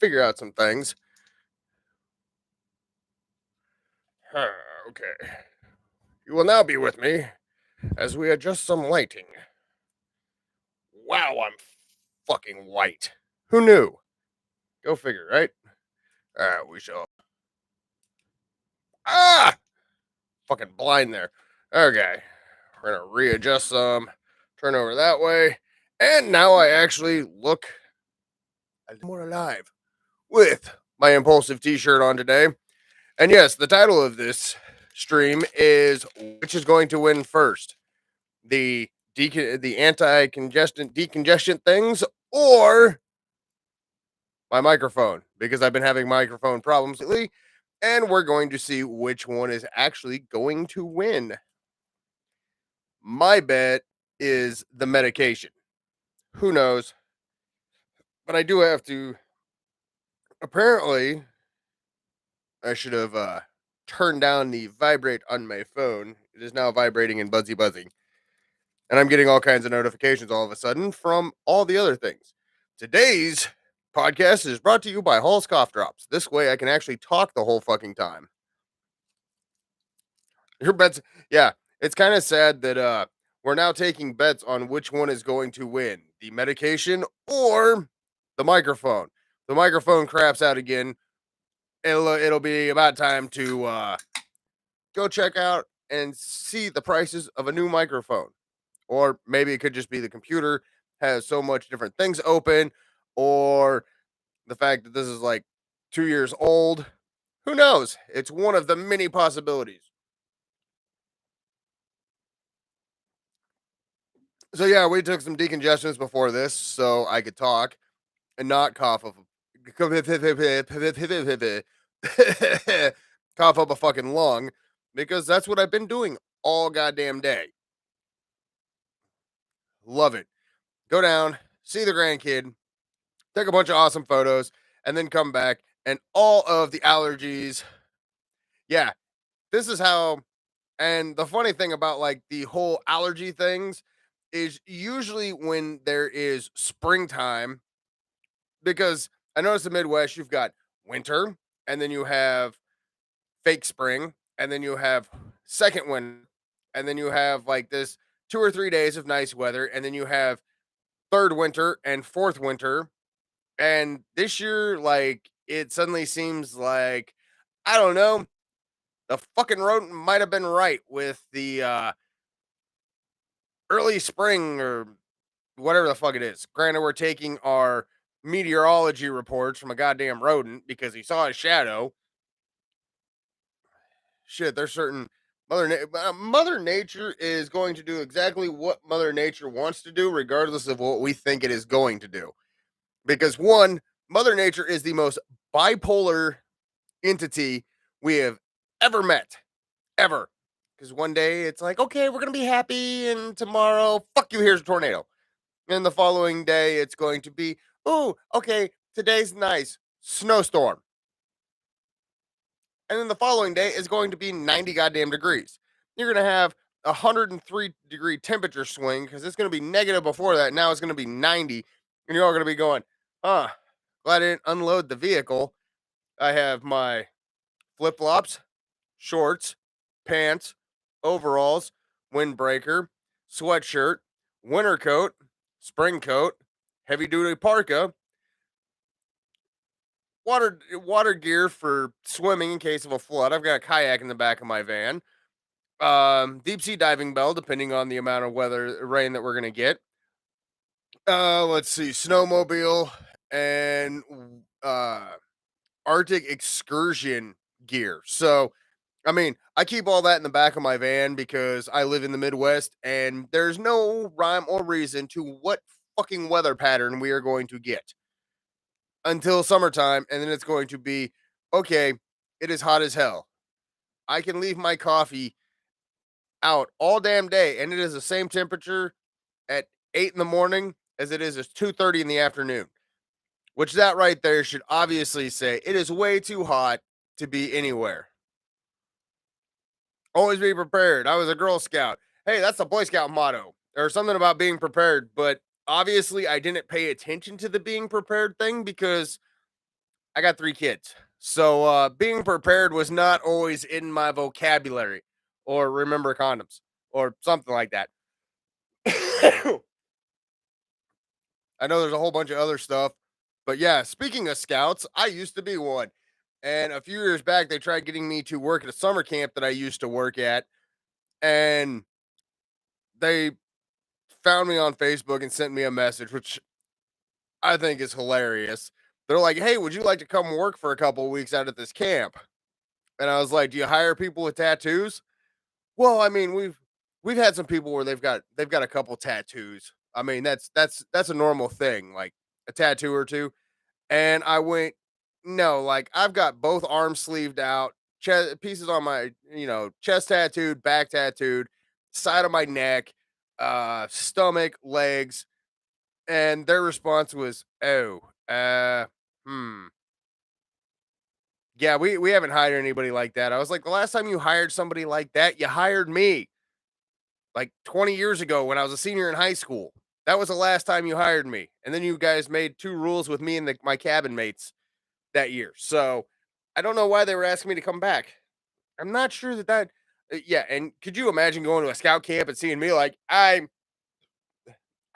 figure out some things. Okay. You will now be with me as we adjust some lighting. Wow, I'm fucking white. Who knew? Go figure, right? We shall. Ah! Fucking blind there. Okay. We're gonna readjust some. Turn over that way. And now I actually look a little more alive with my impulsive t-shirt on today. And yes, the title of this stream is which is going to win first? The anti-congestion decongestion things or my microphone, because I've been having microphone problems lately, and we're going to see which one is actually going to win. My bet is the medication. Who knows? But I do have to. Apparently, I should have turned down the vibrate on my phone. It is now vibrating and buzzing. And I'm getting all kinds of notifications all of a sudden from all the other things. Today's podcast is brought to you by Hall's Cough Drops. This way I can actually talk the whole fucking time. Your bets, yeah, it's kind of sad that we're now taking bets on which one is going to win, the medication or the microphone. The microphone craps out again. It'll be about time to go check out and see the prices of a new microphone. Or maybe it could just be the computer has so much different things open, or the fact that this is like 2 years old. Who knows? It's one of the many possibilities. So yeah, we took some decongestions before this so I could talk and not cough up cough up a fucking lung, because that's what I've been doing all goddamn day. Love it. Go down, see the grandkid, take a bunch of awesome photos, and then come back and all of the allergies. Yeah, this is how. And the funny thing about like the whole allergy things is usually when there is springtime, because I notice the Midwest, you've got winter, and then you have fake spring, and then you have second winter, and then you have like this 2 or 3 days of nice weather, and then you have third winter and fourth winter. And this year, like, it suddenly seems like, I don't know, the fucking rodent might have been right with the early spring or whatever the fuck it is. Granted, we're taking our meteorology reports from a goddamn rodent because he saw a shadow. Shit, there's certain Mother Nature is going to do exactly what Mother Nature wants to do, regardless of what we think it is going to do. Because one, Mother Nature is the most bipolar entity we have ever met, ever. Because one day it's like, okay, we're gonna be happy, and tomorrow, fuck you, here's a tornado. And the following day, it's going to be, oh, okay, today's nice, snowstorm. And then the following day is going to be 90 goddamn degrees. You're going to have a 103-degree temperature swing because it's going to be negative before that. Now it's going to be 90. And you're all going to be going, glad I didn't unload the vehicle. I have my flip flops, shorts, pants, overalls, windbreaker, sweatshirt, winter coat, spring coat, heavy duty parka, water gear for swimming in case of a flood. I've got a kayak in the back of my van. Deep sea diving bell, depending on the amount of rain that we're gonna get. Let's see, snowmobile and Arctic excursion gear. So, I mean, I keep all that in the back of my van because I live in the Midwest and there's no rhyme or reason to what fucking weather pattern we are going to get until summertime, and then it's going to be okay. It is hot as hell. I can leave my coffee out all damn day, and it is the same temperature at 8 in the morning as it is at 2:30 in the afternoon. Which that right there should obviously say it is way too hot to be anywhere. Always be prepared. I was a Girl Scout. Hey, that's the Boy Scout motto, or something about being prepared. But obviously, I didn't pay attention to the being prepared thing because I got 3 kids. So, being prepared was not always in my vocabulary, or remember condoms or something like that. I know there's a whole bunch of other stuff, but yeah, speaking of scouts, I used to be one. And a few years back, they tried getting me to work at a summer camp that I used to work at, and they found me on Facebook and sent me a message, which I think is hilarious. They're like, "Hey, would you like to come work for a couple of weeks out at this camp?" And I was like, "Do you hire people with tattoos?" Well, I mean, we've had some people where they've got a couple tattoos. I mean, that's a normal thing, like a tattoo or two. And I went, no, like I've got both arms sleeved out, pieces on my, chest tattooed, back tattooed, side of my neck, stomach, legs. And their response was, "Oh, hmm. Yeah, we haven't hired anybody like that." I was like, "The last time you hired somebody like that, you hired me like 20 years ago when I was a senior in high school. That was the last time you hired me. And then you guys made 2 rules with me and my cabin mates that year. So, I don't know why they were asking me to come back. I'm not sure yeah, and could you imagine going to a scout camp and seeing me like, I'm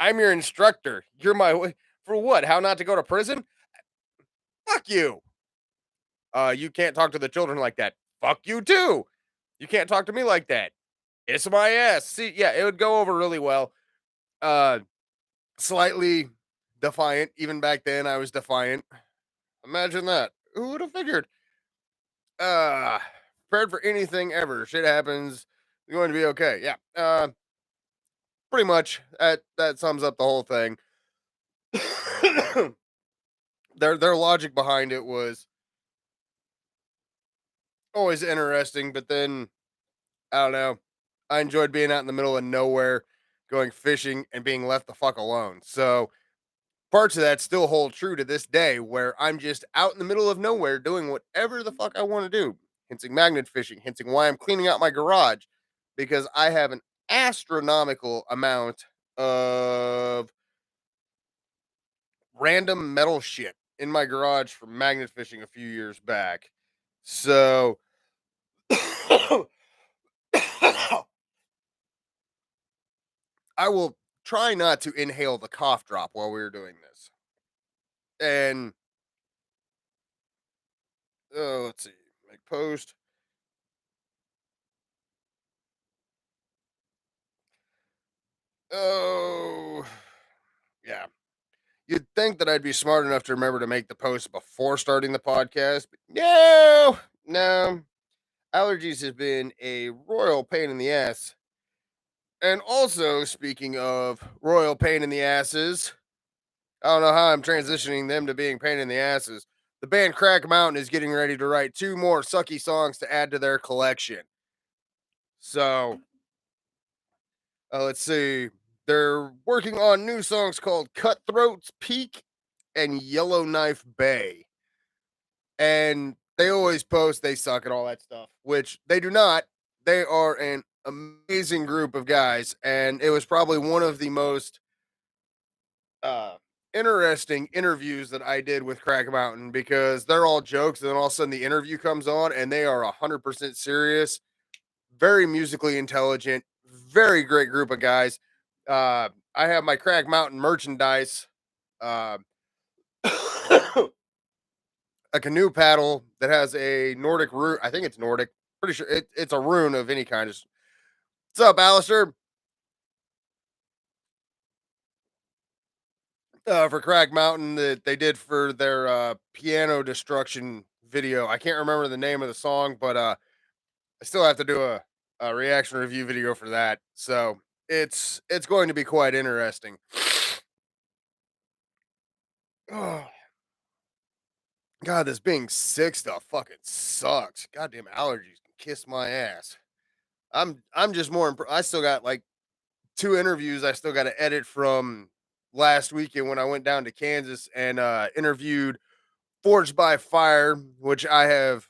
your instructor. You're my for what? How not to go to prison? Fuck you. You can't talk to the children like that. Fuck you too. You can't talk to me like that. Kiss my ass. See, yeah, it would go over really well. Uh, Slightly defiant. Even back then, I was defiant. Imagine that. Who would have figured? Uh, Prepared for anything ever. Shit happens. You're going to be okay. Yeah. Pretty much. That sums up the whole thing. Their logic behind it was always interesting, but then I don't know. I enjoyed being out in the middle of nowhere, going fishing, and being left the fuck alone. So parts of that still hold true to this day, where I'm just out in the middle of nowhere doing whatever the fuck I want to do. Hinting magnet fishing, hinting why I'm cleaning out my garage because I have an astronomical amount of random metal shit in my garage from magnet fishing a few years back. So I will try not to inhale the cough drop while we are doing this. And let's see, make post. Oh, yeah. You'd think that I'd be smart enough to remember to make the post before starting the podcast, but no, no. Allergies has been a royal pain in the ass. And also, speaking of royal pain in the asses, I don't know how I'm transitioning them to being pain in the asses. The band Crack Mountain is getting ready to write 2 more sucky songs to add to their collection. So, let's see. They're working on new songs called Cutthroats Peak and Yellowknife Bay. And they always post they suck at all that stuff, which they do not. They are an amazing group of guys. And it was probably one of the most uh, interesting interviews that I did with Crack Mountain because they're all jokes. And then all of a sudden the interview comes on and they are 100% serious, very musically intelligent, very great group of guys. I have my Crack Mountain merchandise, uh, a canoe paddle that has a Nordic rune. I think it's Nordic. Pretty sure it's a rune of any kind. What's up, Alistair? For Crack Mountain that they did for their piano destruction video. I can't remember the name of the song, but I still have to do a reaction review video for that. So it's going to be quite interesting. Oh, God, this being sick stuff fucking sucks. Goddamn allergies can kiss my ass. I'm just more. I still got like 2 interviews I still got to edit from last weekend when I went down to Kansas and interviewed Forged by Fire, which I have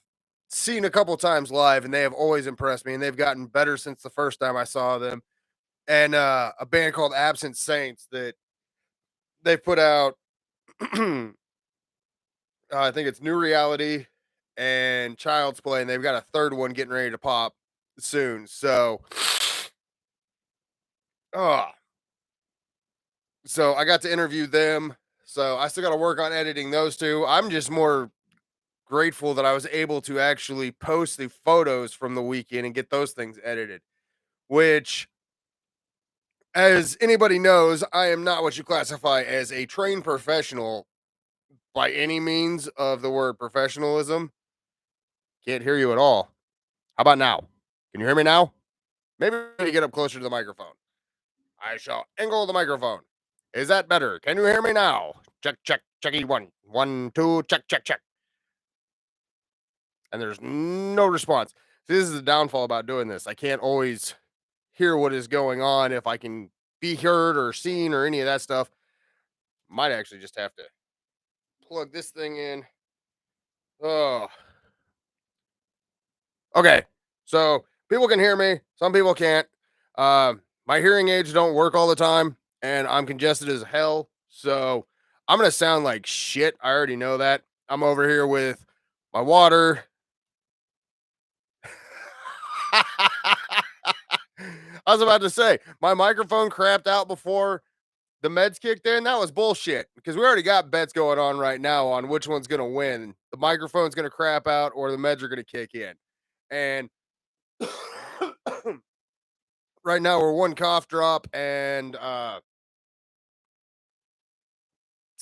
seen a couple times live, and they have always impressed me, and they've gotten better since the first time I saw them. And a band called Absent Saints that they put out I think it's New Reality and Child's Play, and they've got a third one getting ready to pop soon. So, oh, so I got to interview them. So I still got to work on editing those two. I'm just more grateful that I was able to actually post the photos from the weekend and get those things edited, which, as anybody knows, I am not what you classify as a trained professional by any means of the word professionalism. Can't hear you at all. How about now? Can you hear me now? Maybe you get up closer to the microphone. I shall angle the microphone. Is that better? Can you hear me now? Check, check, checky one. One, two, check, check, check. And there's no response. See, this is the downfall about doing this. I can't always hear what is going on if I can be heard or seen or any of that stuff. Might actually just have to plug this thing in. Oh, okay. So people can hear me. Some people can't. My hearing aids don't work all the time, and I'm congested as hell. So I'm gonna sound like shit. I already know that. I'm over here with my water. I was about to say my microphone crapped out before the meds kicked in. That was bullshit because we already got bets going on right now on which one's gonna win. The microphone's gonna crap out or the meds are gonna kick in. And right now we're one cough drop and oh,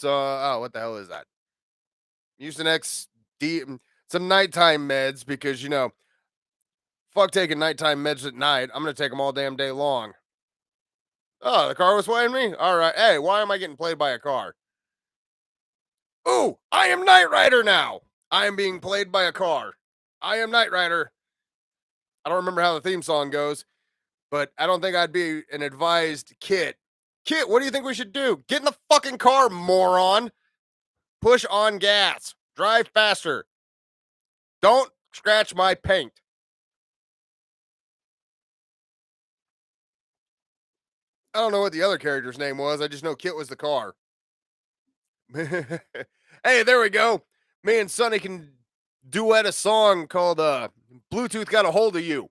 what the hell is that? Mucinex some nighttime meds because fuck taking nighttime meds at night. I'm gonna take them all damn day long. Oh, the car was playing me? All right. Hey, why am I getting played by a car? Ooh, I am Knight Rider now. I am being played by a car. I am Knight Rider. I don't remember how the theme song goes, but I don't think I'd be an advised Kit. Kit, what do you think we should do? Get in the fucking car, moron. Push on gas. Drive faster. Don't scratch my paint. I don't know what the other character's name was. I just know Kit was the car. Hey, there we go. Me and Sonny can duet a song called Bluetooth Got a Hold of You.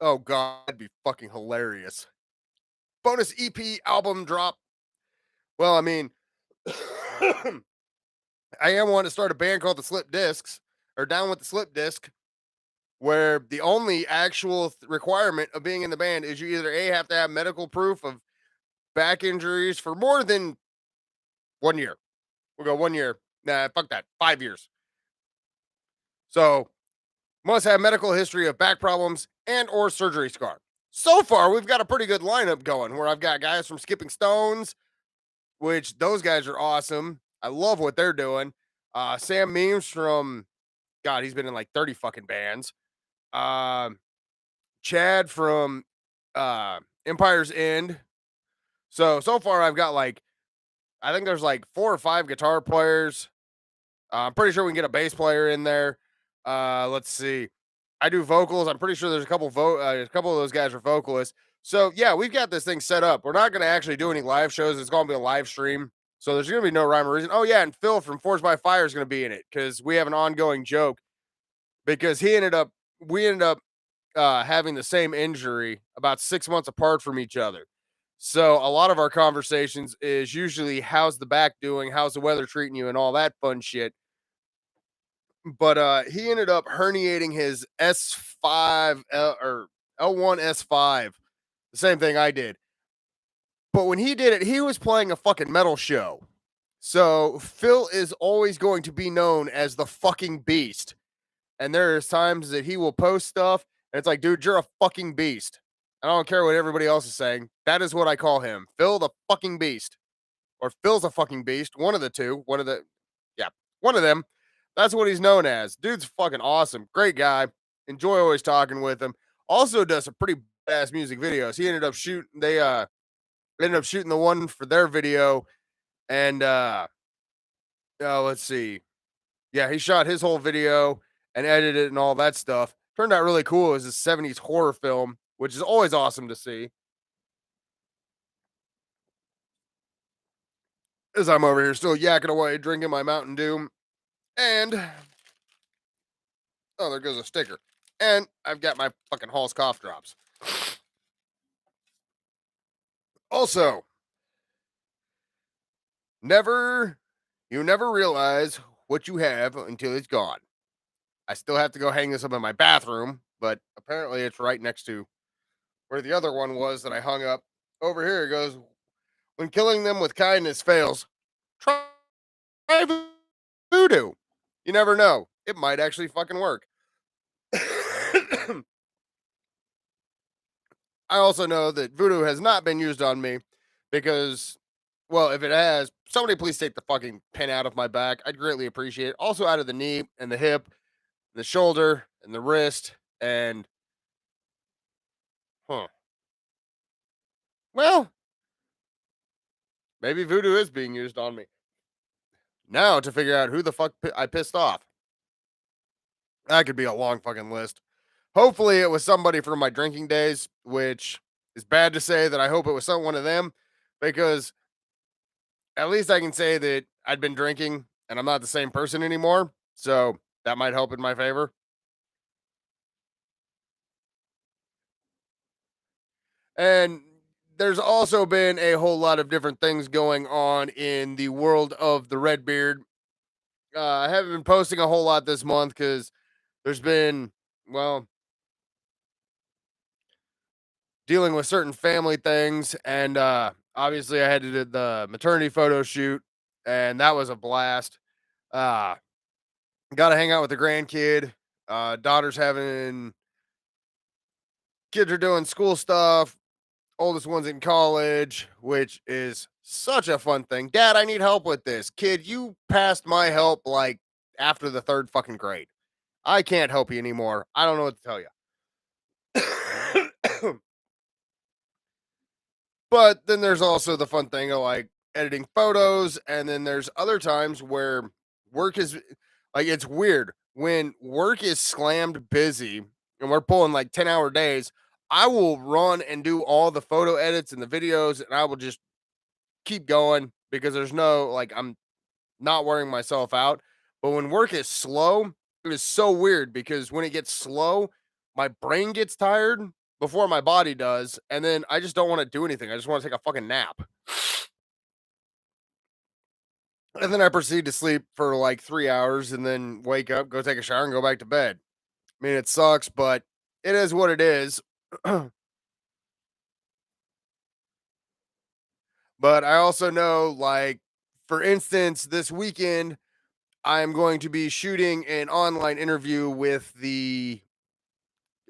Oh god, that'd be fucking hilarious. Bonus EP album drop. Well, I mean, I am wanting to start a band called the Slip Discs or Down with the Slip Disc, where the only actual requirement of being in the band is you either A, have to have medical proof of back injuries for more than 1 year. We'll go 1 year. Nah, fuck that. 5 years. So must have medical history of back problems and or surgery scar. So far, we've got a pretty good lineup going where I've got guys from Skipping Stones, which those guys are awesome. I love what they're doing. Sam Memes from God, he's been in like 30 fucking bands. Um, Chad from Empire's End. So far I've got like I think there's like 4 or 5 guitar players. I'm pretty sure we can get a bass player in there. Let's see. I do vocals. I'm pretty sure there's a couple of those guys are vocalists. So yeah, we've got this thing set up. We're not going to actually do any live shows. It's going to be a live stream. So there's going to be no rhyme or reason. Oh yeah, and Phil from Forged by Fire is going to be in it because we have an ongoing joke because we ended up having the same injury about 6 months apart from each other. So a lot of our conversations is usually how's the back doing, how's the weather treating you, and all that fun shit. But he ended up herniating his S5 or L1 S5, the same thing I did. But when he did it, he was playing a fucking metal show. So Phil is always going to be known as the fucking beast. And there's times that he will post stuff and it's like, dude, you're a fucking beast. I don't care what everybody else is saying. That is what I call him. Phil the fucking beast. Or Phil's a fucking beast. One of the two. Yeah, one of them. That's what he's known as. Dude's fucking awesome. Great guy. Enjoy always talking with him. Also does some pretty badass music videos. He ended up shooting the one for their video. And let's see. Yeah, he shot his whole video and edited it and all that stuff. Turned out really cool. It was a 70s horror film, which is always awesome to see. as I'm over here still yakking away, drinking my Mountain Dew. And oh, there goes a sticker. And I've got my fucking Hall's cough drops. Also, never, you never realize what you have until it's gone. I still have to go hang this up in my bathroom, but apparently it's right next to where the other one was that I hung up. Over here it goes, when killing them with kindness fails, try voodoo. You never know. It might actually fucking work. I also know that voodoo has not been used on me because, well, if it has, somebody please take the fucking pin out of my back. I'd greatly appreciate it. Also out of the knee and the hip, the shoulder and the wrist. And, huh. Well, maybe voodoo is being used on me. Now to figure out who the fuck I pissed off. That could be a long fucking list. Hopefully it was somebody from my drinking days, which is bad to say that I hope it was one of them because at least I can say that I'd been drinking and I'm not the same person anymore. So that might help in my favor. And there's also been a whole lot of different things going on in the world of the Redbeard. I haven't been posting a whole lot this month because there's been, well, dealing with certain family things. And obviously, I had to do the maternity photo shoot, and that was a blast. Uh, Got to hang out with the grandkid. Daughter's having kids are doing school stuff. Oldest one's in college, which is such a fun thing. Dad, I need help with this. Kid, you passed my help like after the third fucking grade. I can't help you anymore. I don't know what to tell you. But then there's also the fun thing of like editing photos. And then there's other times where work is like, it's weird when work is slammed busy and we're pulling like 10-hour days. I will run and do all the photo edits and the videos, and I will just keep going because there's no like I'm not wearing myself out. But when work is slow, it is so weird because when it gets slow, my brain gets tired before my body does, and then I just don't want to do anything. I just want to take a fucking nap. And then I proceed to sleep for like 3 hours and then wake up, go take a shower, and go back to bed. I mean, it sucks, but it is what it is. But I also know, like, for instance, this weekend, I'm going to be shooting an online interview with the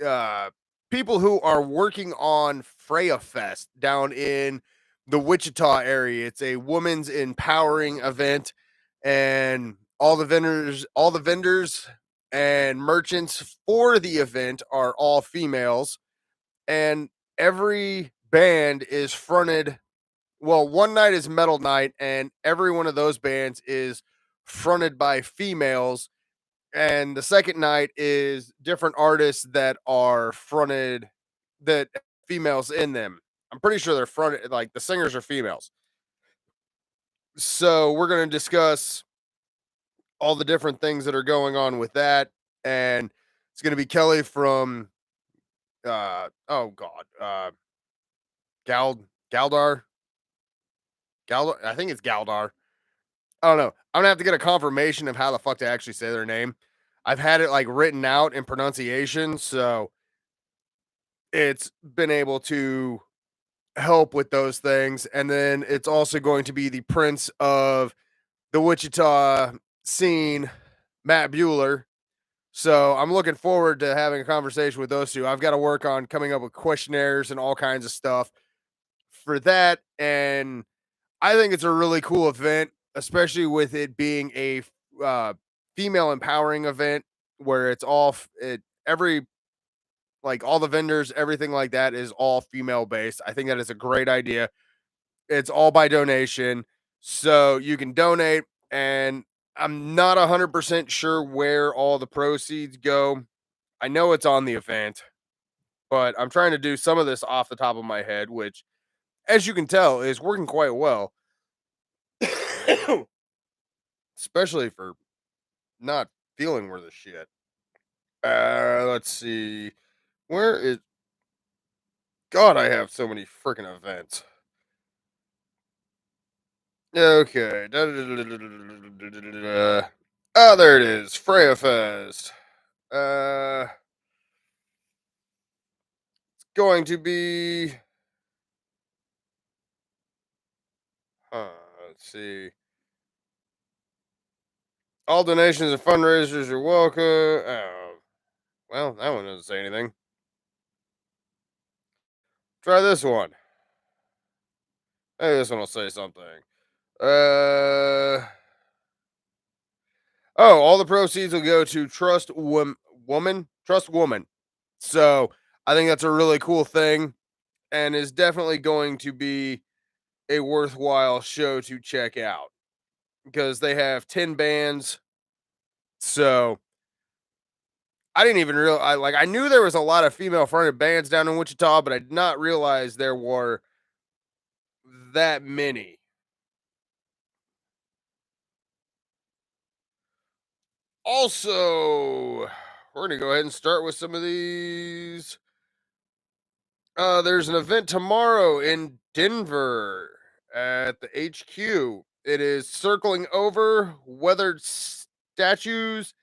uh, people who are working on Freya Fest down in the Wichita area. It's a women's empowering event, and all the vendors and merchants for the event are all females, and every band is fronted. Well, one night is metal night, and every one of those bands is fronted by females, and the second night is different artists that are fronted that females in them. I'm pretty sure they're fronted like the singers are females. So we're going to discuss all the different things that are going on with that, and it's going to be Kelly from oh god, Galdar Galdar. I think it's Galdar. I don't know. I'm gonna have to get a confirmation of how the fuck to actually say their name. I've had it like written out in pronunciation, so it's been able to help with those things. And then it's also going to be the prince of the Wichita scene, Matt Bueller. So I'm looking forward to having a conversation with those two. I've got to work on coming up with questionnaires and all kinds of stuff for that. And I think it's a really cool event, especially with it being a uh, female empowering event where it's all every like all the vendors, everything like that is all female based. I think that is a great idea. It's all by donation. So you can donate, and I'm not 100% sure where all the proceeds go. I know it's on the event, but I'm trying to do some of this off the top of my head, which, as you can tell, is working quite well. especially for not feeling worth a shit. Let's see. Where is God? I have so many freaking events. Okay. Oh, there it is. Freya Fest. Uh, going to be. Huh, let's see. All donations and fundraisers are welcome. Oh, well, that one doesn't say anything. Try this one. Maybe this one will say something. Uh. Oh, all the proceeds will go to Trust Woman. So I think that's a really cool thing, and is definitely going to be a worthwhile show to check out because they have 10 bands. So I didn't even realize, I knew there was a lot of female fronted bands down in Wichita, but I did not realize there were that many. Also, we're going to go ahead and start with some of these. There's an event tomorrow in Denver at the HQ. It is Circling Over Weathered Statues,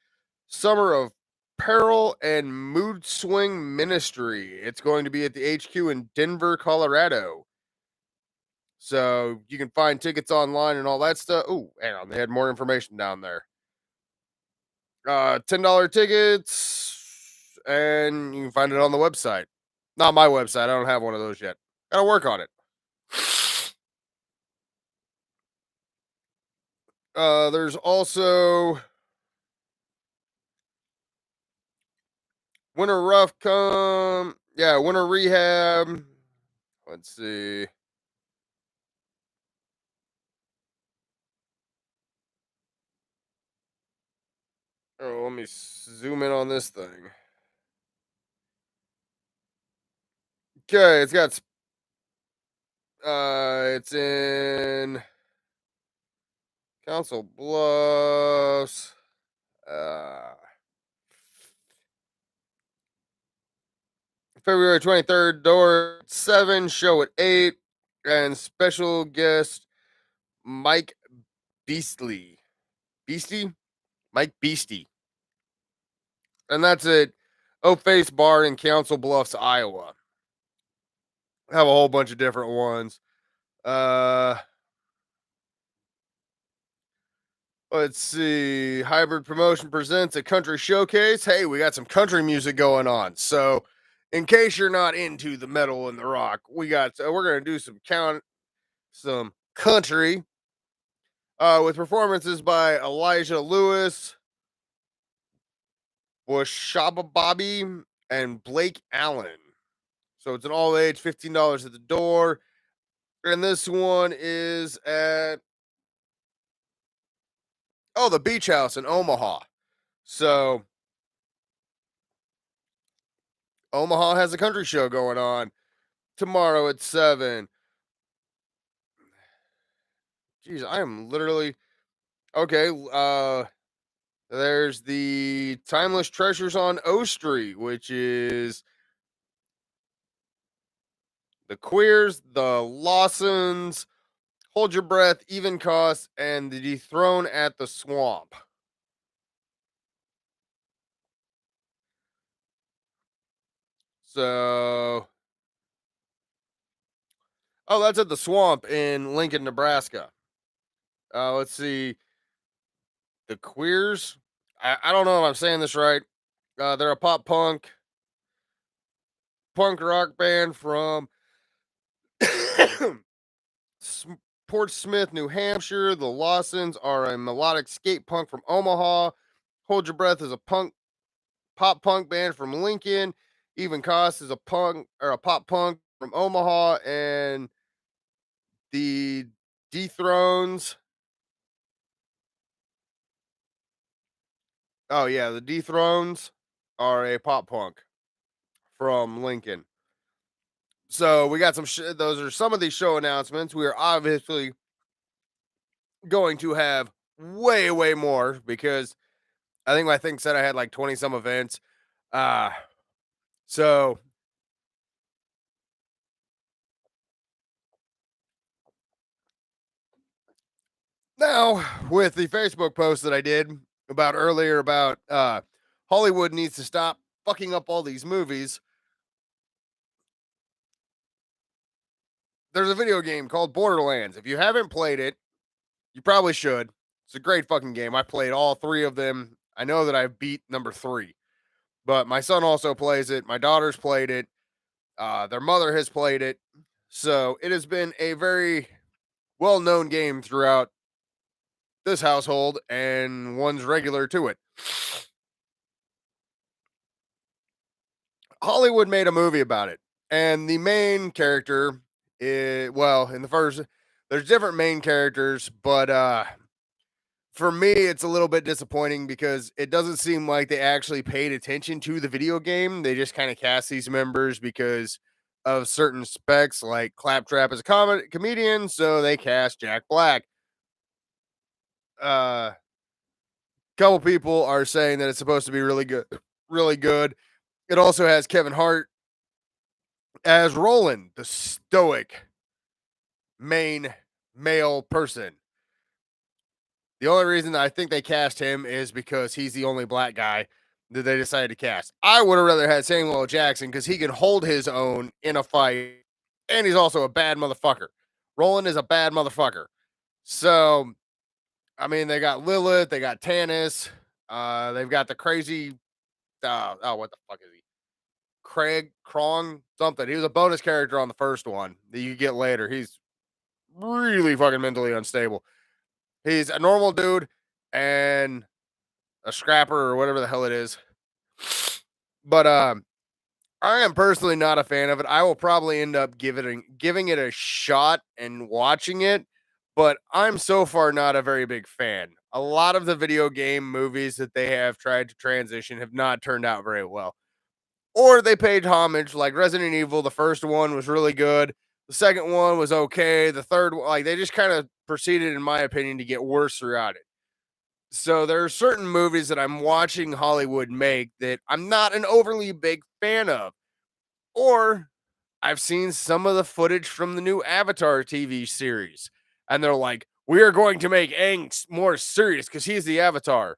Summer of Peril, and Mood Swing Ministry. It's going to be at the HQ in Denver, Colorado. So you can find tickets online and all that stuff. Oh, hang on, they had more information down there. $10 tickets, and you can find it on the website. Not my website. I don't have one of those yet. Gotta work on it. There's also Winter Rough come. Yeah, Winter Rehab. Let's see. Oh, let me zoom in on this thing. Okay, it's in Council Bluffs. Uh, February 23rd, door at 7, show at 8, and special guest Mike Beastly. Beastie? Mike Beastie. And that's it. Oak Face Bar in Council Bluffs, Iowa. Have a whole bunch of different ones. Uh, let's see. Hybrid Promotion presents a country showcase. Hey, we got some country music going on. So, in case you're not into the metal and the rock, we're gonna do some country with performances by Elijah Lewis, Washaba Bobby, and Blake Allen. So it's an all age, $15 at the door. And this one is at the Beach House in Omaha. So Omaha has a country show going on tomorrow at 7. Jeez, I am literally okay. There's the Timeless Treasures on O Street, which is the Queers, the Lawsons, Hold Your Breath, Even Cost, and the Dethrone at the Swamp. So, that's at the Swamp in Lincoln, Nebraska. Let's see. The Queers. I don't know if I'm saying this right. They're a punk rock band from Port Smith, New Hampshire. The Lawsons are a melodic skate punk from Omaha. Hold Your Breath is a pop punk band from Lincoln. Even Cost is a pop punk from Omaha, and the Dethrones. Oh yeah, the Dethrones are a pop punk from Lincoln. So we got those are some of these show announcements. We are obviously going to have way, way more because I think my thing said I had like 20 some events. Uh, so now with the Facebook post that I did about earlier about Hollywood needs to stop fucking up all these movies. There's a video game called Borderlands. If you haven't played it, you probably should. It's a great fucking game. I played all three of them. I know that I beat number three, but my son also plays it. My daughter's played it. Their mother has played it. So it has been a very well known game throughout this household, and one's regular to it. Hollywood made a movie about it, and the main character is, well, in the first, there's different main characters, but for me, it's a little bit disappointing because it doesn't seem like they actually paid attention to the video game. They just kind of cast these members because of certain specs, like Claptrap is a comedian, so they cast Jack Black. Couple people are saying that it's supposed to be really good, really good. It also has Kevin Hart as Roland, the stoic main male person. The only reason I think they cast him is because he's the only black guy that they decided to cast. I would have rather had Samuel L. Jackson because he can hold his own in a fight, and he's also a bad motherfucker. Roland is a bad motherfucker. So, I mean, they got Lilith, they got Tannis, they've got the crazy, oh, what the fuck is he? Craig Krong something. He was a bonus character on the first one that you get later. He's really fucking mentally unstable. He's a normal dude and a scrapper or whatever the hell it is. But I am personally not a fan of it. I will probably end up giving it a shot and watching it, but I'm so far not a very big fan. A lot of the video game movies that they have tried to transition have not turned out very well. Or they paid homage, like Resident Evil. The first one was really good. The second one was okay. The third one, like they just kind of proceeded, in my opinion, to get worse throughout it. So there are certain movies that I'm watching Hollywood make that I'm not an overly big fan of. Or I've seen some of the footage from the new Avatar TV series, and they're like, we are going to make Aang more serious because he's the Avatar.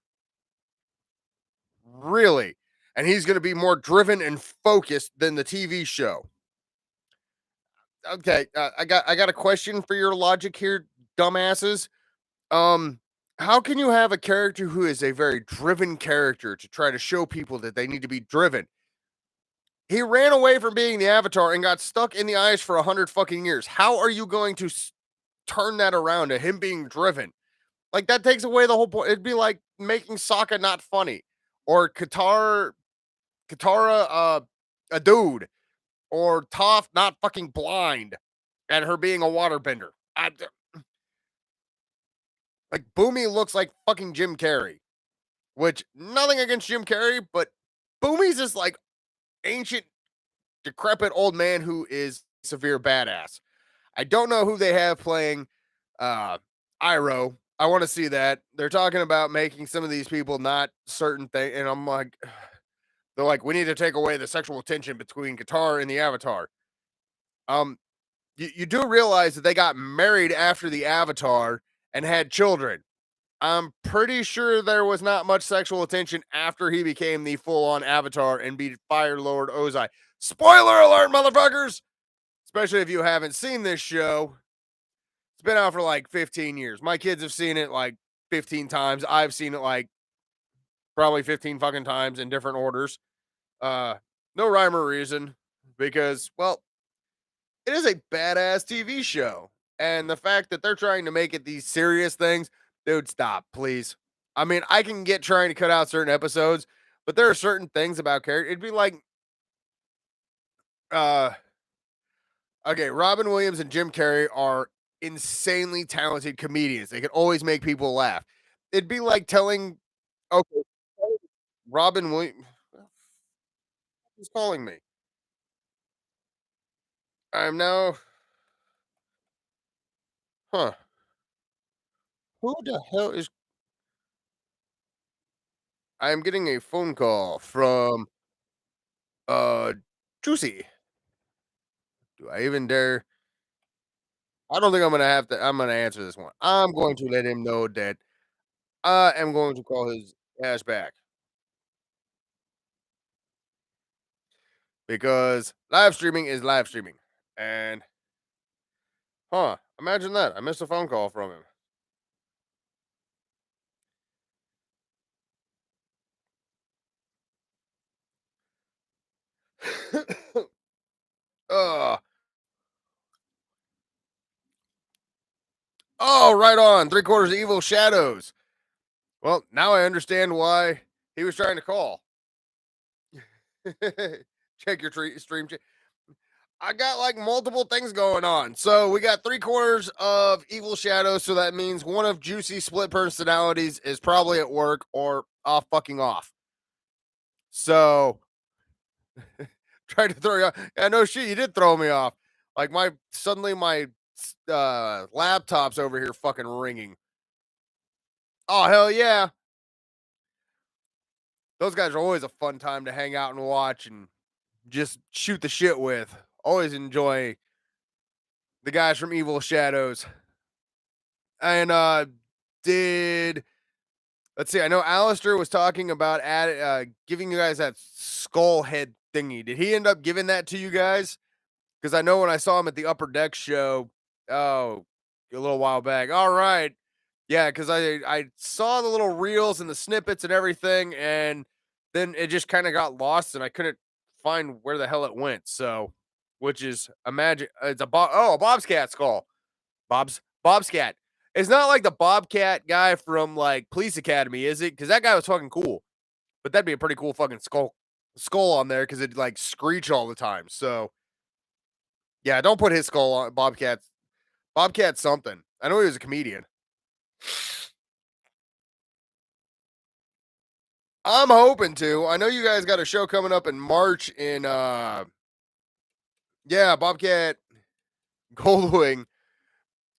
Really? And he's going to be more driven and focused than the TV show. Okay, I got a question for your logic here, dumbasses. Um, how can you have a character who is a very driven character to try to show people that they need to be driven? He ran away from being the Avatar and got stuck in the ice for 100 fucking years. How are you going to turn that around to him being driven? Like that takes away the whole point. It'd be like making Sokka not funny, or Katara a dude, or Toph not fucking blind, and her being a waterbender. Like Boomy looks like fucking Jim Carrey, which nothing against Jim Carrey, but Boomy's this like ancient, decrepit old man who is severe badass. I don't know who they have playing uh Iroh. I want to see that. They're talking about making some of these people not certain thing, and I'm like, they're like, we need to take away the sexual tension between Qatar and the Avatar. Um, you do realize that they got married after the Avatar and had children. I'm pretty sure there was not much sexual attention after he became the full-on Avatar and beat Fire Lord Ozai. Spoiler alert, motherfuckers! Especially if you haven't seen this show. It's been out for like 15 years. My kids have seen it like 15 times. I've seen it like probably 15 fucking times in different orders. Uh, no rhyme or reason because, well, it is a badass TV show. And the fact that they're trying to make it these serious things, dude, stop, please. I mean, I can get trying to cut out certain episodes, but there are certain things about character. It'd be like, uh, okay, Robin Williams and Jim Carrey are insanely talented comedians. They can always make people laugh. It'd be like telling, okay, Robin Williams, who's calling me? I'm now, huh? Who the hell is I am getting a phone call from, uh, Juicy. Do I even dare I don't think I'm gonna answer this one. I'm going to let him know that I am going to call his ass back because live streaming is live streaming, and imagine that, I missed a phone call from him. Ugh. Oh, right on, 3 quarters evil shadows. Well, now I understand why he was trying to call. Check your stream. I got like multiple things going on. So we got 3 quarters of evil shadows. So that means one of Juicy split personalities is probably at work or off fucking off. So tried to throw you off. Yeah, no shit, you did throw me off. Like my laptop's over here fucking ringing. Oh hell yeah. Those guys are always a fun time to hang out and watch and just shoot the shit with. Always enjoy the guys from Evil Shadows. And did let's see, I know Alistair was talking about giving you guys that skull head thingy. Did he end up giving that to you guys? Because I know when I saw him at the Upper Deck show, oh, a little while back. All right. Yeah, because I saw the little reels and the snippets and everything, and then it just kind of got lost, and I couldn't find where the hell it went. So, which is imagine it's a Bob's skull. Bobscat. It's not like the Bobcat guy from like Police Academy, is it? Because that guy was fucking cool. But that'd be a pretty cool fucking skull on there because it'd like screech all the time. So yeah, don't put his skull on Bobcat something. I know he was a comedian. I'm hoping to. I know you guys got a show coming up in March in yeah, Bobcat Goldwing.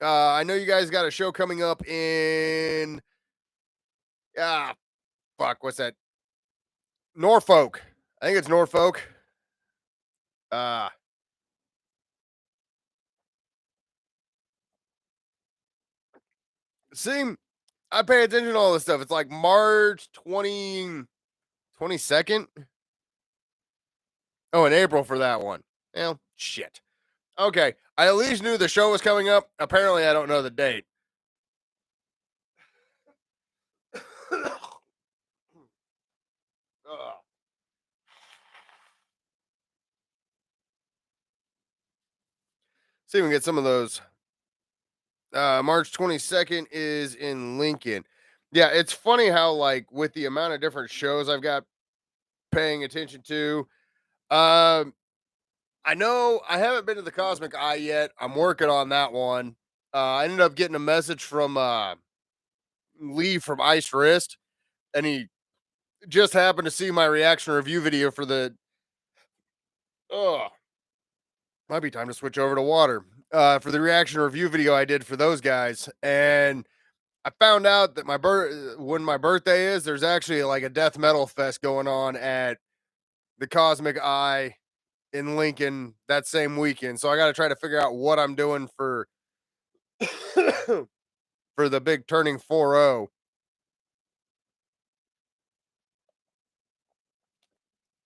I know you guys got a show coming up in ah fuck, what's that? Norfolk. I think it's Norfolk. Uh see, I pay attention to all this stuff. It's like March 22nd. Oh, in April for that one. Well, shit. Okay. I at least knew the show was coming up. Apparently, I don't know the date. Ugh. See if we can get some of those. March 22nd is in Lincoln. Yeah, it's funny how, like, with the amount of different shows I've got paying attention to, um, I know I haven't been to the Cosmic Eye yet. I'm working on that one. I ended up getting a message from Lee from Ice Wrist, and he just happened to see my reaction review video for the. Oh, might be time to switch over to water. For the reaction review video I did for those guys, and I found out that when my birthday is, there's actually like a death metal fest going on at the Cosmic Eye in Lincoln that same weekend. So I got to try to figure out what I'm doing for for the big turning 40,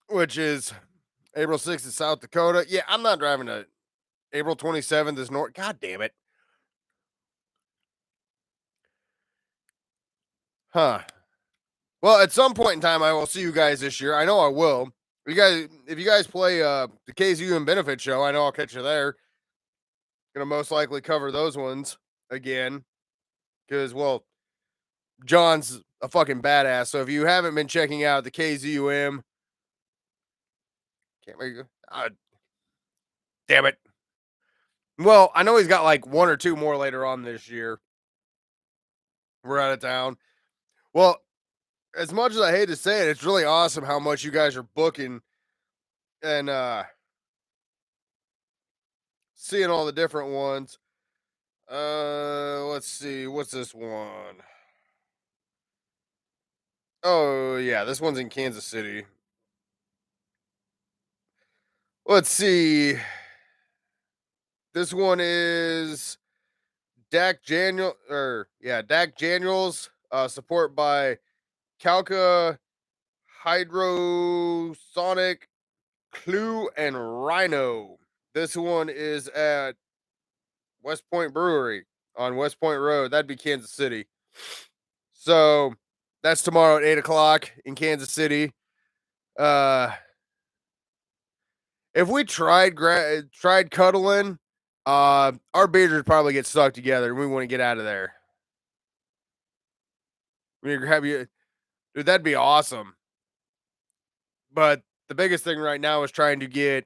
which is April 6th in South Dakota. Yeah, I'm not driving to April 27th is North. God damn it. Huh. Well, at some point in time, I will see you guys this year. I know I will. If you guys play the KZU and Benefit show, I know I'll catch you there. Gonna most likely cover those ones again because, well, John's a fucking badass. So if you haven't been checking out the KZUM, can't make damn it. Well, I know he's got like one or two more later on this year. We're out of town. Well, as much as I hate to say it, it's really awesome how much you guys are booking and seeing all the different ones. Let's see. What's this one? Oh, yeah, this one's in Kansas City. Let's see. This one is Dak Daniels, support by Calca, Hydrosonic, Clue, and Rhino. This one is at West Point Brewery on West Point Road. That'd be Kansas City. So that's tomorrow at 8 o'clock in Kansas City. If we tried cuddling, our beards would probably get stuck together and we wouldn't get out of there. We need to grab you, dude. That'd be awesome. But the biggest thing right now is trying to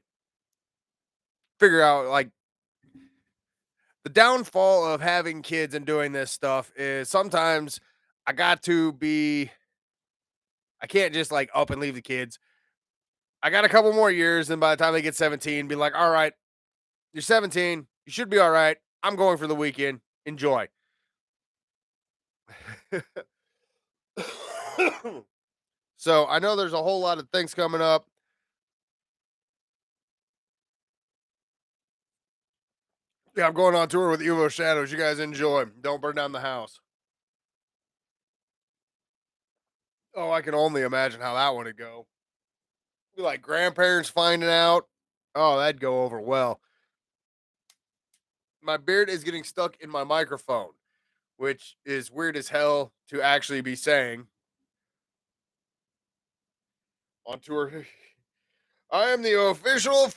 figure out like the downfall of having kids and doing this stuff is sometimes I got to be I can't just like up and leave the kids. I got a couple more years, and by the time they get 17, be like, all right, you're 17, you should be all right. I'm going for the weekend. Enjoy. So I know there's a whole lot of things coming up. Yeah, I'm going on tour with Evo Shadows. You guys enjoy. Don't burn down the house. Oh, I can only imagine how that one would go. Be like grandparents finding out. Oh, that'd go over well. My beard is getting stuck in my microphone, which is weird as hell to actually be saying on tour. I am the official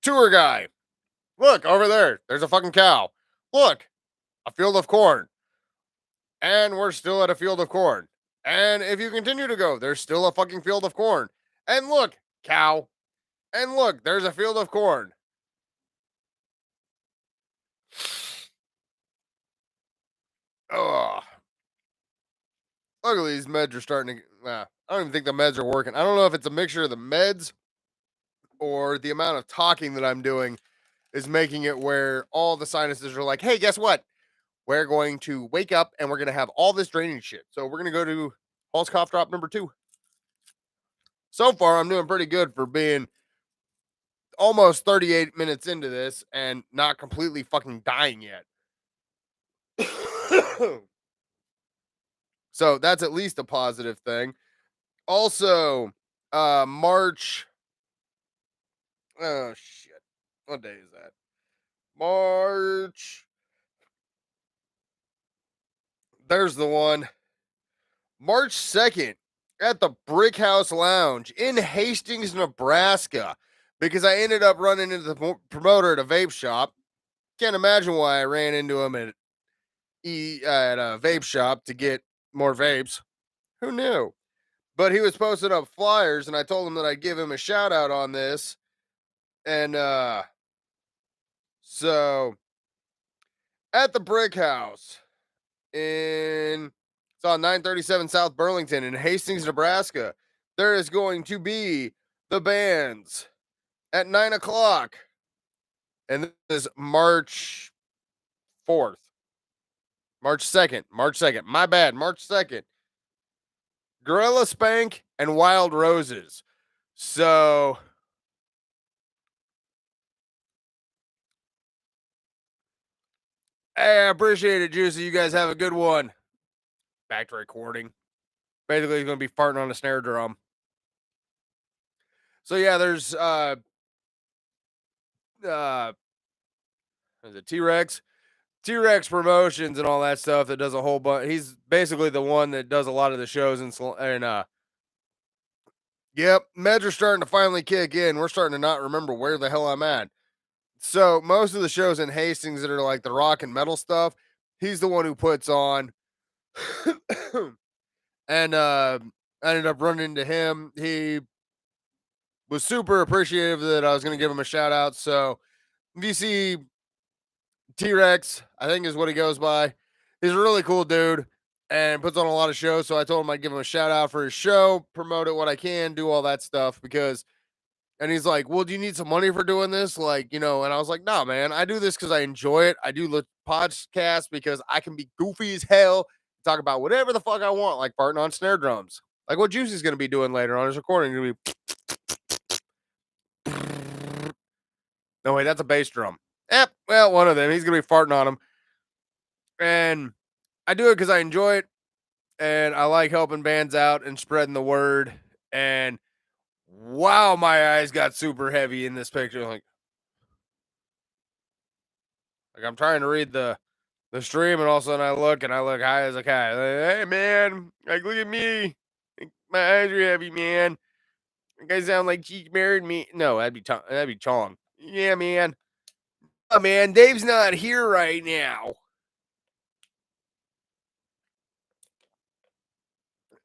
tour guy. Look over there. There's a fucking cow. Look, a field of corn. And we're still at a field of corn. And if you continue to go, there's still a fucking field of corn. And look, cow. And look, there's a field of corn. Ugh. Luckily, these meds are starting to. I don't even think the meds are working. I don't know if it's a mixture of the meds or the amount of talking that I'm doing is making it where all the sinuses are like, hey, guess what? We're going to wake up and we're going to have all this drainage shit. So we're going to go to Hall's Cough Drop number 2. So far, I'm doing pretty good for being almost 38 minutes into this and not completely fucking dying yet. So that's at least a positive thing. Also, March. Oh, shit. What day is that? March. There's the one. March 2nd at the Brick House Lounge in Hastings, Nebraska, because I ended up running into the promoter at a vape shop. Can't imagine why I ran into him at a vape shop to get more vapes. Who knew? But he was posting up flyers, and I told him that I'd give him a shout out on this. And so at the Brick House it's on 937 South Burlington in Hastings, Nebraska, there is going to be the bands at 9 o'clock. And this is March 4th. March 2nd. March 2nd. My bad. March 2nd. Gorilla Spank and Wild Roses. So hey, I appreciate it, Juicy. You guys have a good one. Back to recording. Basically, he's going to be farting on a snare drum. So yeah, there's is it T-Rex? T-Rex Promotions and all that stuff that does a whole bunch. He's basically the one that does a lot of the shows and yep, meds are starting to finally kick in. We're starting to not remember where the hell I'm at. So most of the shows in Hastings that are like the rock and metal stuff, he's the one who puts on. And I ended up running into him. He was super appreciative that I was going to give him a shout out. So if you see T-Rex, I think is what he goes by. He's a really cool dude and puts on a lot of shows. So I told him I'd give him a shout out for his show, promote it what I can, do all that stuff and he's like, well, do you need some money for doing this? Like, and I was like, no, man, I do this because I enjoy it. I do podcast because I can be goofy as hell, talk about whatever the fuck I want, like farting on snare drums. Like what Juicy's going to be doing later on his recording. Going to be. No, wait, that's a bass drum. Yep, well, one of them. He's going to be farting on them. And I do it because I enjoy it. And I like helping bands out and spreading the word. And wow, my eyes got super heavy in this picture. Like I'm trying to read the stream, and all of a sudden I look high as a kite. Like, hey man, like look at me. My eyes are heavy, man. You guys sound like she married me. No, that'd be Chong. Yeah, man. Oh man, Dave's not here right now.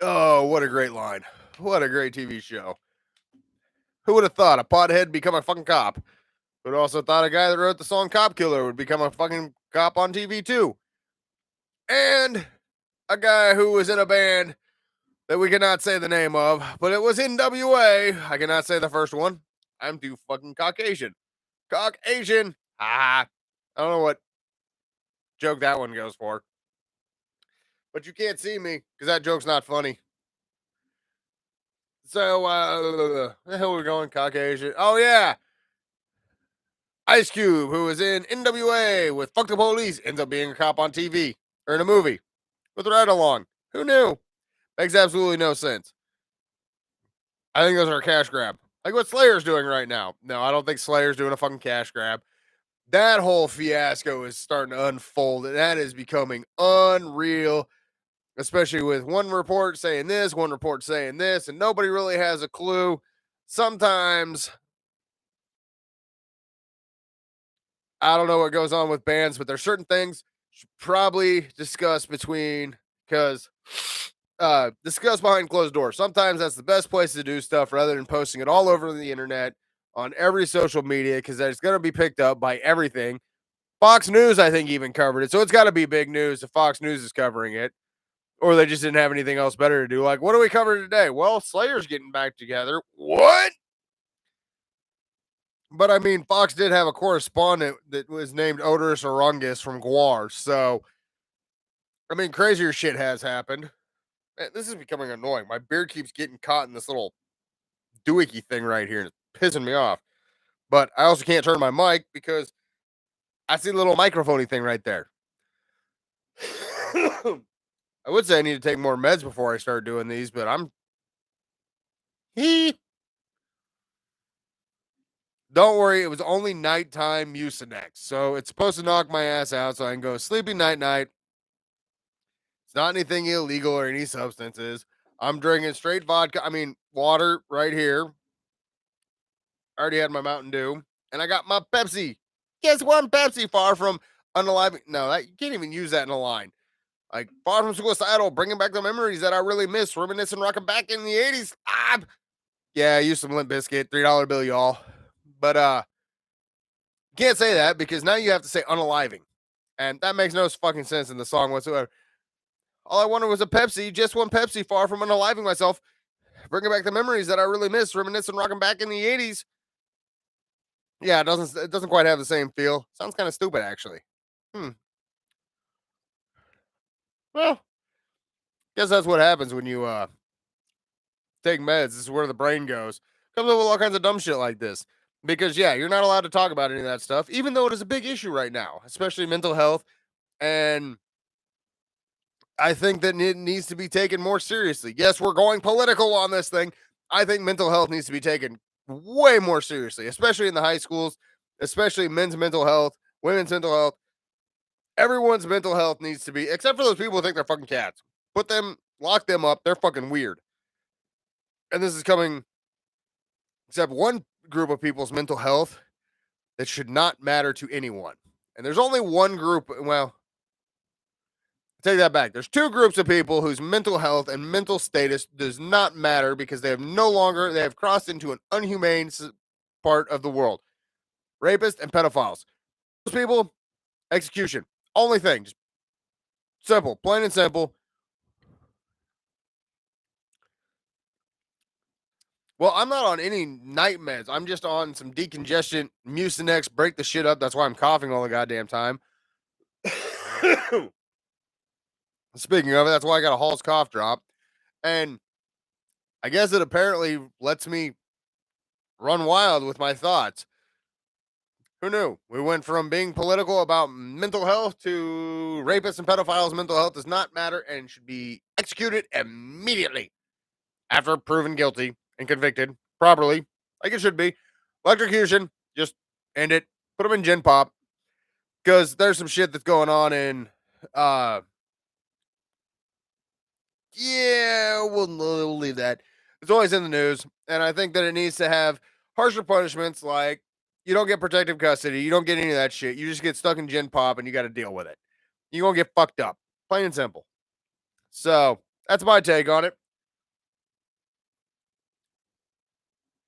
Oh, what a great line. What a great TV show. Who would have thought a pothead become a fucking cop? Who'd also thought a guy that wrote the song Cop Killer would become a fucking cop on TV too? And a guy who was in a band that we cannot say the name of, but it was NWA. I cannot say the first one. I'm too fucking Caucasian. Caucasian. Ha. I don't know what joke that one goes for. But you can't see me because that joke's not funny. So, where the hell are we going? Caucasian. Oh, yeah. Ice Cube, who was in NWA with Fuck the Police, ends up being a cop on TV or in a movie with Ride Along. Who knew? Makes absolutely no sense. I think those are a cash grab. Like what Slayer's doing right now. No, I don't think Slayer's doing a fucking cash grab. That whole fiasco is starting to unfold, and that is becoming unreal, especially with one report saying this, one report saying this, and nobody really has a clue. Sometimes I don't know what goes on with bands, but there's certain things you should probably discuss discuss behind closed doors. Sometimes that's the best place to do stuff rather than posting it all over the internet on every social media because it's going to be picked up by everything. Fox News, I think, even covered it. So it's got to be big news if Fox News is covering it, or they just didn't have anything else better to do. Like, what do we cover today? Well, Slayer's getting back together. What? But I mean, Fox did have a correspondent that was named Oderus Urungus from Gwar. So, I mean, crazier shit has happened. Man, this is becoming annoying. My beard keeps getting caught in this little doohickey thing right here. And it's pissing me off. But I also can't turn my mic because I see the little microphone thing right there. I would say I need to take more meds before I start doing these, but Don't worry, it was only nighttime Mucinex. So it's supposed to knock my ass out so I can go sleepy night. It's not anything illegal or any substances. I'm drinking straight vodka. I mean, water right here. I already had my Mountain Dew. And I got my Pepsi. Guess one Pepsi far from unaliving. No, you can't even use that in a line. Like, far from suicidal, bringing back the memories that I really miss, reminiscing, rocking back in the 80s. Yeah, I used some Limp Bizkit, $3 bill, y'all. But, can't say that because now you have to say unaliving. And that makes no fucking sense in the song whatsoever. All I wanted was a Pepsi, just one Pepsi, far from unaliving myself, bringing back the memories that I really miss, reminiscing, rocking back in the 80s. Yeah, it doesn't quite have the same feel. Sounds kind of stupid, actually. Well, guess that's what happens when you take meds. This is where the brain goes. Comes up with all kinds of dumb shit like this. Because yeah, you're not allowed to talk about any of that stuff, even though it is a big issue right now, especially mental health. And I think that it needs to be taken more seriously. Yes, we're going political on this thing. I think mental health needs to be taken way more seriously, especially in the high schools, especially men's mental health, women's mental health. Everyone's mental health needs to be, except for those people who think they're fucking cats. Lock them up. They're fucking weird. And this is coming, except one group of people's mental health that should not matter to anyone. And there's only one group. Well, take that back. There's two groups of people whose mental health and mental status does not matter because they have crossed into an unhumane part of the world. Rapists and pedophiles. Those people, execution. Only thing. Just simple. Plain and simple. Well, I'm not on any night meds. I'm just on some decongestant, Mucinex, break the shit up. That's why I'm coughing all the goddamn time. Speaking of it, that's why I got a Hall's cough drop. And I guess it apparently lets me run wild with my thoughts. Who knew? We went from being political about mental health to rapists and pedophiles' mental health does not matter and should be executed immediately after proven guilty and convicted properly, like it should be. Electrocution, just end it. Put them in gin pop because there's some shit that's going on in. uh Yeah, we'll leave that. It's always in the news, and I think that it needs to have harsher punishments. Like you don't get protective custody, you don't get any of that shit. You just get stuck in gin pop, and you got to deal with it. You're gonna get fucked up, plain and simple. So that's my take on it.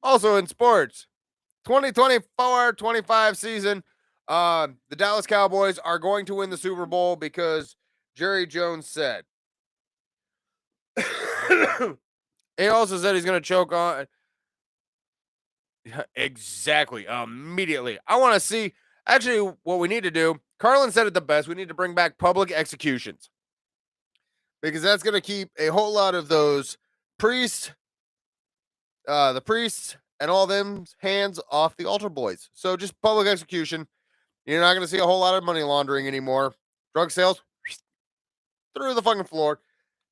Also in sports, 2024-25 season, the Dallas Cowboys are going to win the Super Bowl because Jerry Jones said. He also said he's going to choke on. Exactly. Immediately. I want to see. Actually, what we need to do, Carlin said it the best. We need to bring back public executions because that's going to keep a whole lot of those priests, the priests, and all them hands off the altar boys. So just public execution. You're not going to see a whole lot of money laundering anymore. Drug sales through the fucking floor.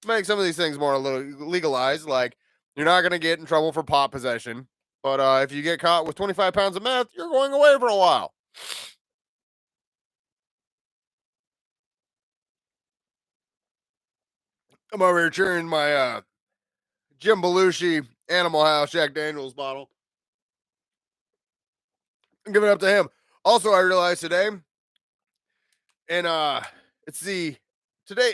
Make some of these things more legalized. Like you're not going to get in trouble for pot possession. But if you get caught with 25 pounds of meth, you're going away for a while. I'm over here cheering my Jim Belushi Animal House Jack Daniels bottle. And give it up to him. Also, I realized today, and today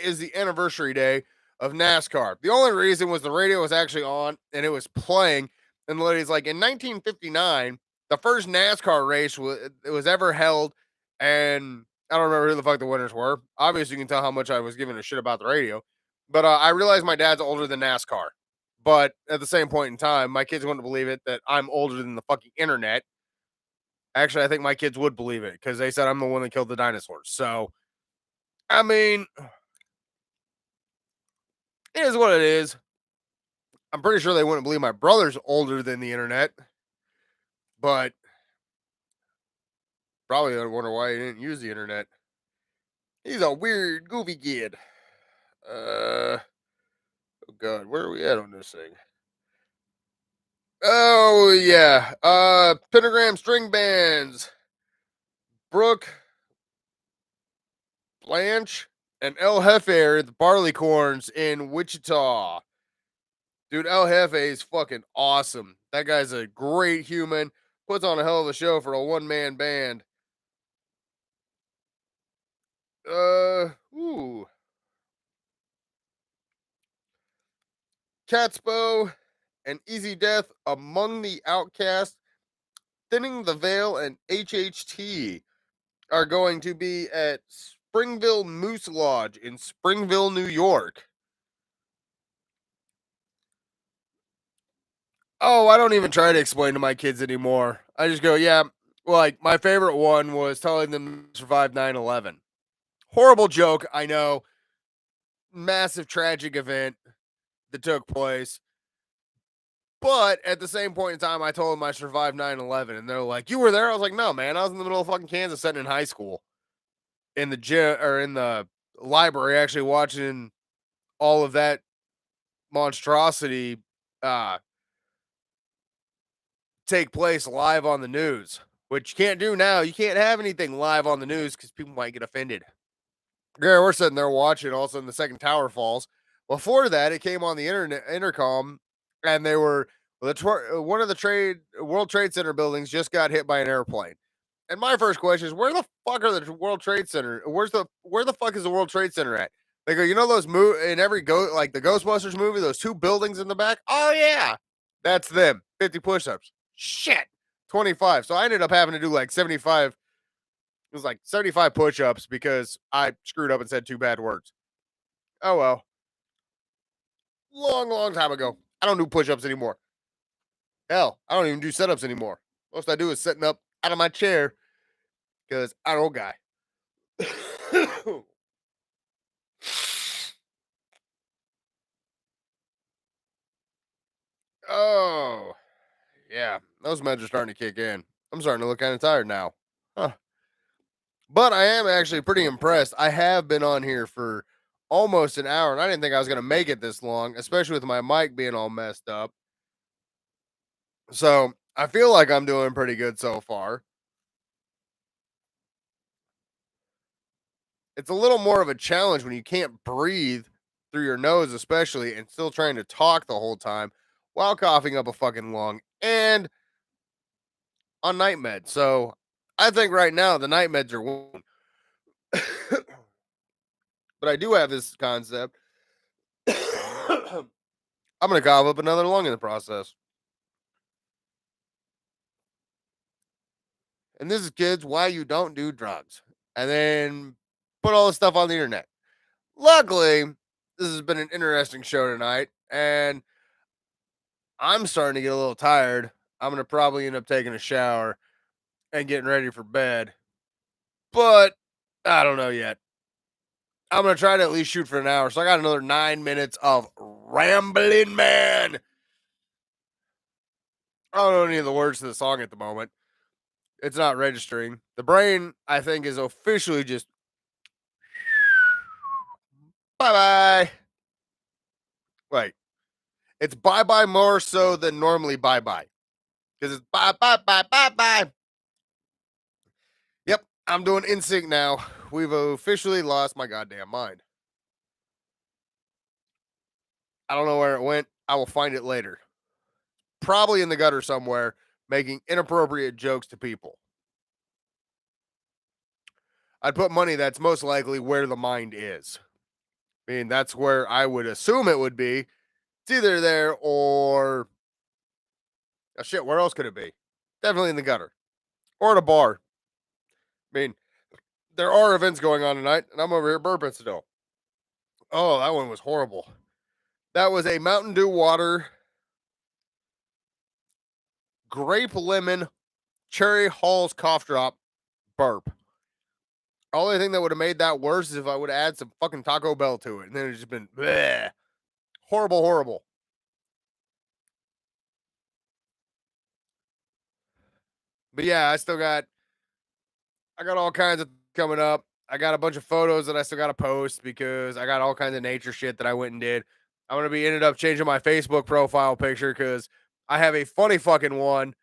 is the anniversary day of NASCAR. The only reason was the radio was actually on and it was playing. And the lady's like, in 1959, the first NASCAR race was ever held, and I don't remember who the fuck the winners were. Obviously, you can tell how much I was giving a shit about the radio. But I realized my dad's older than NASCAR. But at the same point in time, my kids wouldn't believe it that I'm older than the fucking internet. Actually, I think my kids would believe it because they said I'm the one that killed the dinosaurs. So, I mean, it is what it is. I'm pretty sure they wouldn't believe my brother's older than the internet, but probably I wonder why he didn't use the internet. He's a weird, goofy kid. Oh god, where are we at on this thing? Oh yeah, pentagram string bands. Brooke, Blanche, and El Jefe are the Barleycorns in Wichita. Dude, El Jefe is fucking awesome. That guy's a great human. Puts on a hell of a show for a one-man band. Ooh. Catspo and Easy Death Among the Outcast, Thinning the Veil, and HHT are going to be at Springville Moose Lodge in Springville, New York. Oh, I don't even try to explain to my kids anymore. I just go, yeah. Like, my favorite one was telling them to survive 9/11. Horrible joke, I know. Massive tragic event that took place. But at the same point in time, I told them I survived 9/11, and they're like, "You were there?" I was like, "No, man. I was in the middle of fucking Kansas, sitting in high school, in the gym or in the library, actually watching all of that monstrosity uh, take place live on the news, which you can't do now. You can't have anything live on the news because people might get offended." Yeah, we're sitting there watching. All of a sudden, the second tower falls. Before that, it came on the intercom, and they were one of the World Trade Center buildings just got hit by an airplane. And my first question is, where the fuck are the World Trade Center? Where the fuck is the World Trade Center at? They go, you know those in every like the Ghostbusters movie, those two buildings in the back. Oh yeah, that's them. 50 push-ups. Shit, 25. So I ended up having to do like 75. It was like 75 push-ups because I screwed up and said two bad words. Oh well. Long, long time ago. I don't do push-ups anymore. Hell, I don't even do sit-ups anymore. Most I do is sitting up out of my chair because I don't know guy. Oh, yeah. Those meds are starting to kick in. I'm starting to look kind of tired now. Huh. But I am actually pretty impressed. I have been on here for almost an hour, and I didn't think I was going to make it this long, especially with my mic being all messed up. So I feel like I'm doing pretty good so far. It's a little more of a challenge when you can't breathe through your nose, especially, and still trying to talk the whole time while coughing up a fucking lung and on night meds. So I think right now the night meds are winning. But I do have this concept. I'm gonna cough up another lung in the process. And this is kids why you don't do drugs. And then put all this stuff on the internet. Luckily, this has been an interesting show tonight, and I'm starting to get a little tired. I'm gonna probably end up taking a shower and getting ready for bed. But I don't know yet. I'm gonna try to at least shoot for an hour. So I got another 9 minutes of rambling man. I don't know any of the words to the song at the moment. It's not registering. The brain, I think, is officially just bye bye. Wait, it's bye bye more so than normally bye bye because it's bye bye bye bye bye. Yep, I'm doing NSYNC now. We've officially lost my goddamn mind. I don't know where it went. I will find it later. Probably in the gutter somewhere, making inappropriate jokes to people. I'd put money that's most likely where the mind is. I mean, that's where I would assume it would be. It's either there or oh shit, where else could it be? Definitely in the gutter. Or at a bar. I mean, there are events going on tonight, and I'm over here burping still. Oh, that one was horrible. That was a Mountain Dew water, grape lemon, cherry Hall's cough drop burp. Only thing that would have made that worse is if I would have added some fucking Taco Bell to it, and then it's just been bleh. Horrible, horrible. But yeah, I got all kinds of coming up. I got a bunch of photos that I still got to post because I got all kinds of nature shit that I went and did. I'm gonna be ended up changing my Facebook profile picture because I have a funny fucking one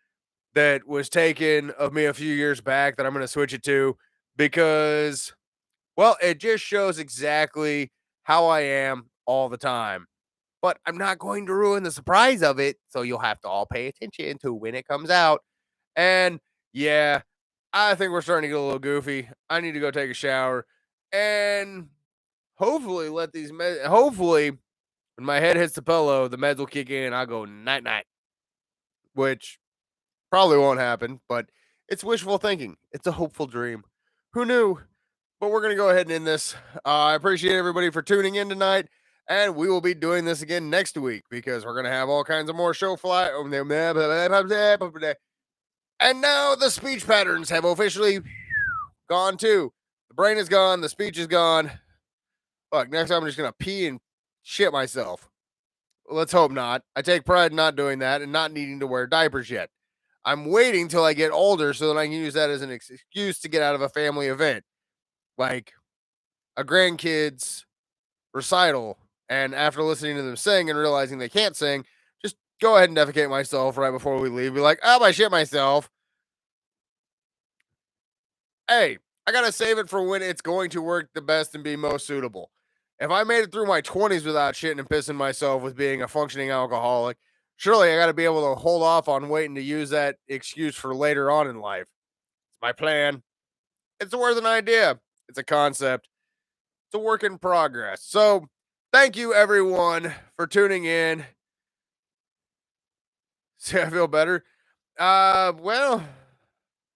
that was taken of me a few years back that I'm gonna switch it to because well, it just shows exactly how I am all the time. But I'm not going to ruin the surprise of it, so you'll have to all pay attention to when it comes out. And yeah, I think we're starting to get a little goofy. I need to go take a shower and hopefully let these meds. Hopefully, when my head hits the pillow, the meds will kick in. I'll go night night, which probably won't happen, but it's wishful thinking. It's a hopeful dream. Who knew? But we're gonna go ahead and end this. I appreciate everybody for tuning in tonight, and we will be doing this again next week because we're gonna have all kinds of more show fly. And now the speech patterns have officially gone too. The brain is gone. The speech is gone. Fuck. Next time I'm just gonna pee and shit myself. Let's hope not. I take pride in not doing that and not needing to wear diapers yet. I'm waiting till I get older so that I can use that as an excuse to get out of a family event, like a grandkids recital. And after listening to them sing and realizing they can't sing, just go ahead and defecate myself right before we leave. Be like, oh, I shit myself. Hey, I gotta save it for when it's going to work the best and be most suitable. If I made it through my 20s without shitting and pissing myself with being a functioning alcoholic, surely I gotta be able to hold off on waiting to use that excuse for later on in life. It's my plan. It's worth an idea. It's a concept. It's a work in progress. So, thank you everyone for tuning in. See, I feel better. Well,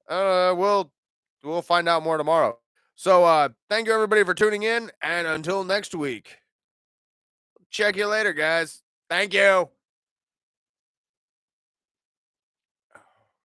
we'll find out more tomorrow. So, thank you everybody for tuning in, and until next week, check you later, guys. Thank you.